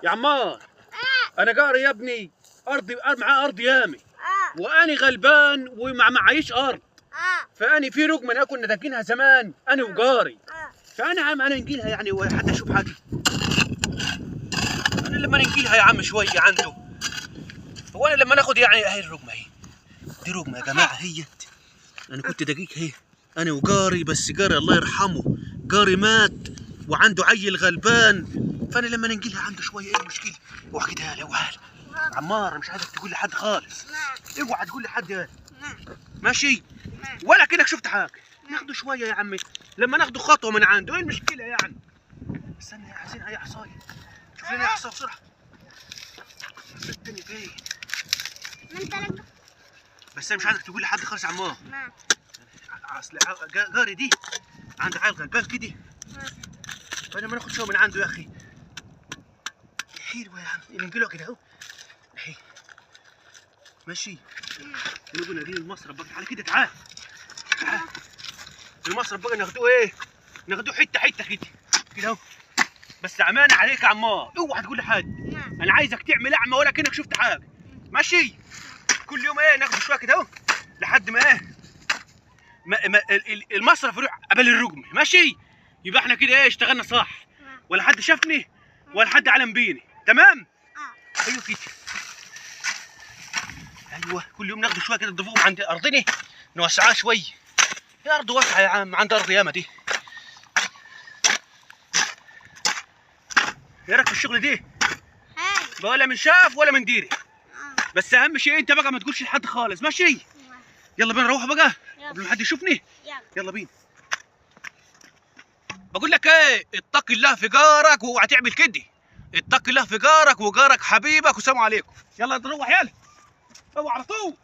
يا عمار، انا قاري يا ابني ارضي معاه ارض يامي، واني غلبان ومعيش ارض، فاني في رقمه انا كنا داكينها زمان انا وقاري، فانا عم انا نجيلها يعني حتى اشوف حاجه. انا لما نجيلها يا عم شويه عنده، هو انا لما ناخد يعني هاي الرقمه، هي دي رقمه يا جماعه، هي انا كنت دقيق هي انا وقاري، بس قاري الله يرحمه قاري مات وعنده عيل غلبان، فانا لما ننقلها عنده شويه ايه المشكله؟ اوعى كده يا اوعى عمار، مش عايزك تقول لحد خالص، اوعى تقول لحد ماشي، ولا كده شفت حاجه، ناخده شويه يا عمي، لما ناخده خطوه من عنده ايه المشكله يعني؟ استنى يا حسين، هي عصايه، شوف لنا عصايه بسرعه. التاني فين؟ بس انا مش عايزك تقول لحد خالص يا عمار. اصل قاري دي عنده عيل غلبان كده، فانا ما ناخد شويه من عنده يا اخي. حلوه يا عم، ننقله كده اهو اهي ماشي. نقول دي المصرف بقى، تعالى كده، تعال المصرف بقى ناخدوه ايه؟ ناخدوه حته حته كده اهو، بس امانه عليك يا عمار، اوعى تقول لحد، انا عايزك تعمل اعمى ولا كانك شفت حاجه ماشي. كل يوم ايه ناخده شويه كده اهو لحد ما ايه ما المصرف يروح قبل الرقم ماشي، يبقى احنا كده ايه اشتغلنا صح، ولا حد شافني ولا حد علم بيني، تمام؟ ايوه كده، ايوه كل يوم ناخده شويه كده نضيفوهم عند ارضنا نوسعها شويه، يا ارض واسعه يا عم، عند ارض ياما دي. ايه رايك في الشغل دي؟ ولا من شاف ولا من ديري، بس اهم شيء انت بقى ما تقولش لحد خالص ماشي. يلا بينا نروح بقى قبل ما حد يشوفني. يلا بينا. بقول لك ايه، اتق الله في جارك واوعى تعمل كده، اتق الله في جارك وجارك حبيبك، والسلام عليكم. يلا نروح يلا، اوعى على طول.